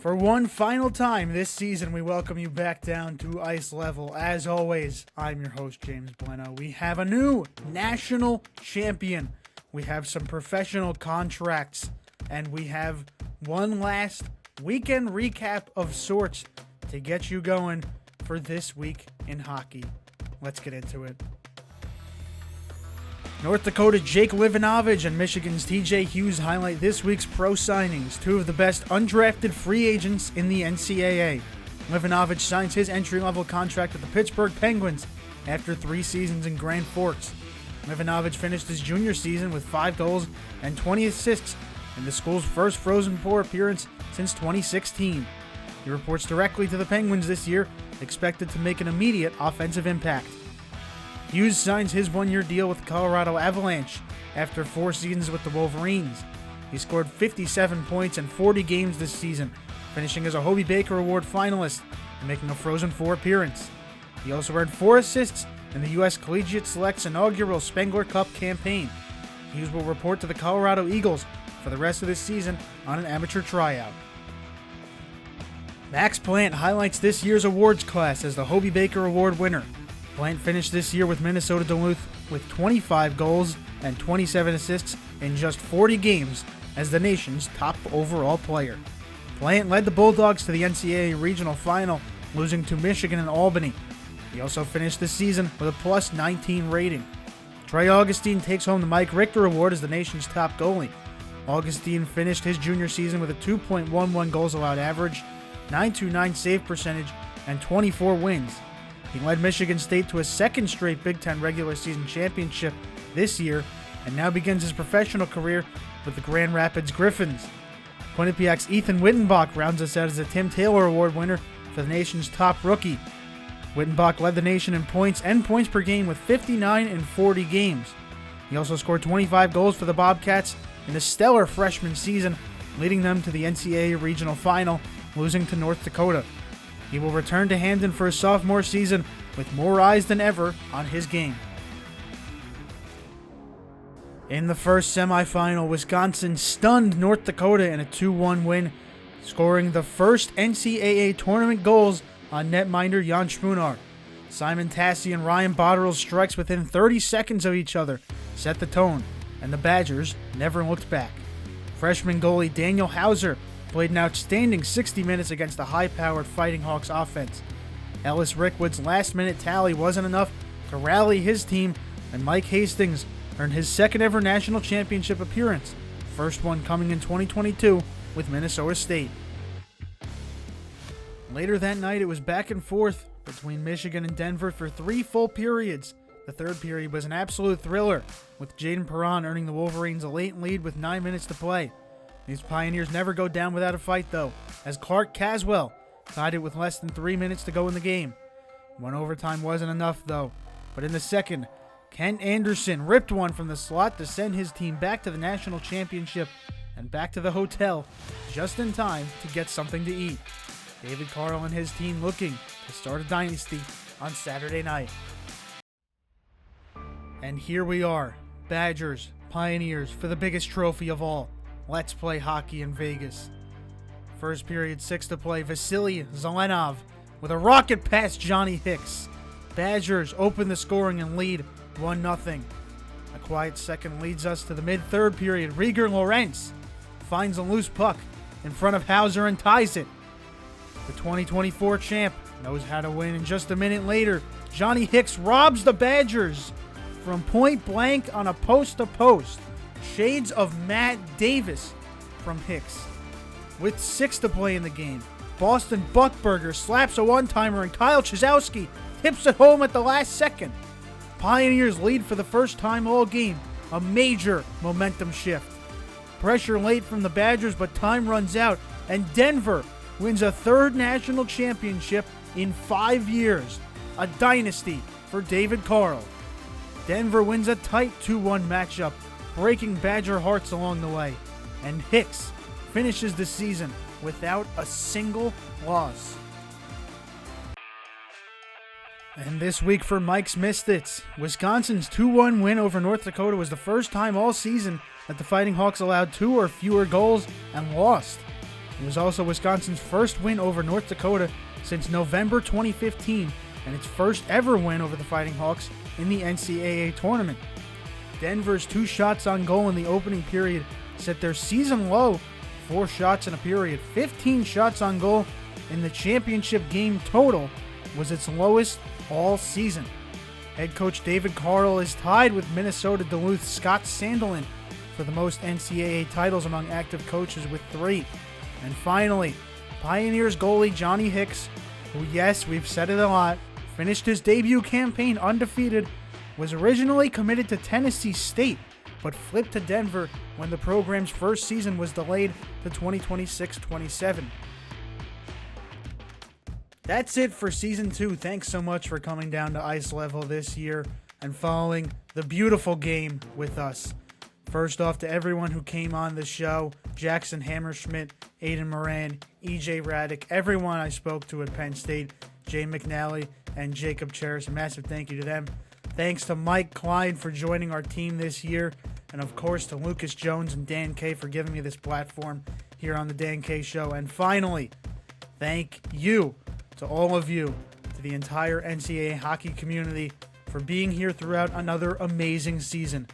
For one final time this season, we welcome you back down to ice level. As always, I'm your host, James Blennau. We have a new national champion. We have some professional contracts, and we have one last weekend recap of sorts to get you going for this week in hockey. Let's get into it. North Dakota Jake Livanovich and Michigan's TJ Hughes highlight this week's pro signings, two of the best undrafted free agents in the NCAA. Livanovich signs his entry-level contract with the Pittsburgh Penguins after 3 seasons in Grand Forks. Livanovich finished his junior season with 5 goals and 20 assists in the school's first Frozen Four appearance since 2016. He reports directly to the Penguins this year, expected to make an immediate offensive impact. Hughes signs his 1-year deal with the Colorado Avalanche after 4 seasons with the Wolverines. He scored 57 points in 40 games this season, finishing as a Hobey Baker Award finalist and making a Frozen Four appearance. He also earned 4 assists in the U.S. Collegiate Select's inaugural Spengler Cup campaign. Hughes will report to the Colorado Eagles for the rest of this season on an amateur tryout. Max Plant highlights this year's awards class as the Hobey Baker Award winner. Plant finished this year with Minnesota Duluth with 25 goals and 27 assists in just 40 games as the nation's top overall player. Plant led the Bulldogs to the NCAA Regional Final, losing to Michigan and Albany. He also finished the season with a plus 19 rating. Trey Augustine takes home the Mike Richter Award as the nation's top goalie. Augustine finished his junior season with a 2.11 goals allowed average, .929 save percentage, and 24 wins. He led Michigan State to a second straight Big Ten regular season championship this year and now begins his professional career with the Grand Rapids Griffins. Quinnipiac's Ethan Wittenbach rounds us out as a Tim Taylor Award winner for the nation's top rookie. Wittenbach led the nation in points and points per game with 59 in 40 games. He also scored 25 goals for the Bobcats in a stellar freshman season, leading them to the NCAA Regional Final, losing to North Dakota. He will return to Hamden for his sophomore season with more eyes than ever on his game. In the first semifinal, Wisconsin stunned North Dakota in a 2-1 win, scoring the first NCAA tournament goals on netminder Jan Spunar. Simon Tassi and Ryan Botterill's strikes within 30 seconds of each other set the tone, and the Badgers never looked back. Freshman goalie Daniel Hauser played an outstanding 60 minutes against the high-powered Fighting Hawks offense. Ellis Rickwood's last-minute tally wasn't enough to rally his team, and Mike Hastings earned his second-ever national championship appearance, first one coming in 2022 with Minnesota State. Later that night, it was back and forth between Michigan and Denver for 3 full periods. The third period was an absolute thriller, with Jaden Perron earning the Wolverines a late lead with 9 minutes to play. These Pioneers never go down without a fight, though, as Clark Caswell tied it with less than 3 minutes to go in the game. One overtime wasn't enough, though, but in the second, Kent Anderson ripped one from the slot to send his team back to the national championship and back to the hotel just in time to get something to eat. David Carl and his team looking to start a dynasty on Saturday night. And here we are, Badgers, Pioneers, for the biggest trophy of all. Let's play hockey in Vegas. First period, 6 to play. Vasily Zelenov with a rocket past Johnny Hicks. Badgers open the scoring and lead 1-0. A quiet second leads us to the mid-third period. Rieger Lorentz finds a loose puck in front of Hauser and ties it. The 2024 champ knows how to win, and just a minute later, Johnny Hicks robs the Badgers from point blank on a post-to-post. Shades of Matt Davis from Hicks. With 6 to play in the game, Boston Buckberger slaps a one-timer and Kyle Chizowski tips it home at the last second. Pioneers lead for the first time all game, a major momentum shift. Pressure late from the Badgers, but time runs out, and Denver wins a 3rd national championship in 5 years. A dynasty for David Carl. Denver wins a tight 2-1 matchup, breaking Badger hearts along the way, and Hicks finishes the season without a single loss. And this week for Mike's Misfits, Wisconsin's 2-1 win over North Dakota was the first time all season that the Fighting Hawks allowed 2 or fewer goals and lost. It was also Wisconsin's first win over North Dakota since November 2015, and its first ever win over the Fighting Hawks in the NCAA tournament. Denver's 2 shots on goal in the opening period set their season low, 4 shots in a period. 15 shots on goal in the championship game total was its lowest all season. Head coach David Carl is tied with Minnesota Duluth's Scott Sandelin for the most NCAA titles among active coaches with 3. And finally, Pioneers goalie Johnny Hicks, who, yes, we've said it a lot, finished his debut campaign undefeated, was originally committed to Tennessee State, but flipped to Denver when the program's first season was delayed to 2026-27. That's it for Season 2. Thanks so much for coming down to Ice Level this year and following the beautiful game with us. First off, to everyone who came on the show, Jackson Hammerschmidt, Aiden Moran, EJ Raddick, everyone I spoke to at Penn State, Jay McNally, and Jacob Cheris, a massive thank you to them. Thanks to Mike Klein for joining our team this year, and of course to Lucas Jones and Dan Kay for giving me this platform here on the Dan Kay Show. And finally, thank you to all of you, to the entire NCAA hockey community, for being here throughout another amazing season.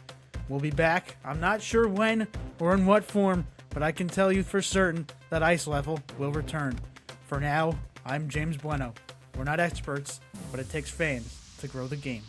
We'll be back. I'm not sure when or in what form, but I can tell you for certain that Ice Level will return. For now, I'm James Blennau. We're not experts, but it takes fans to grow the game.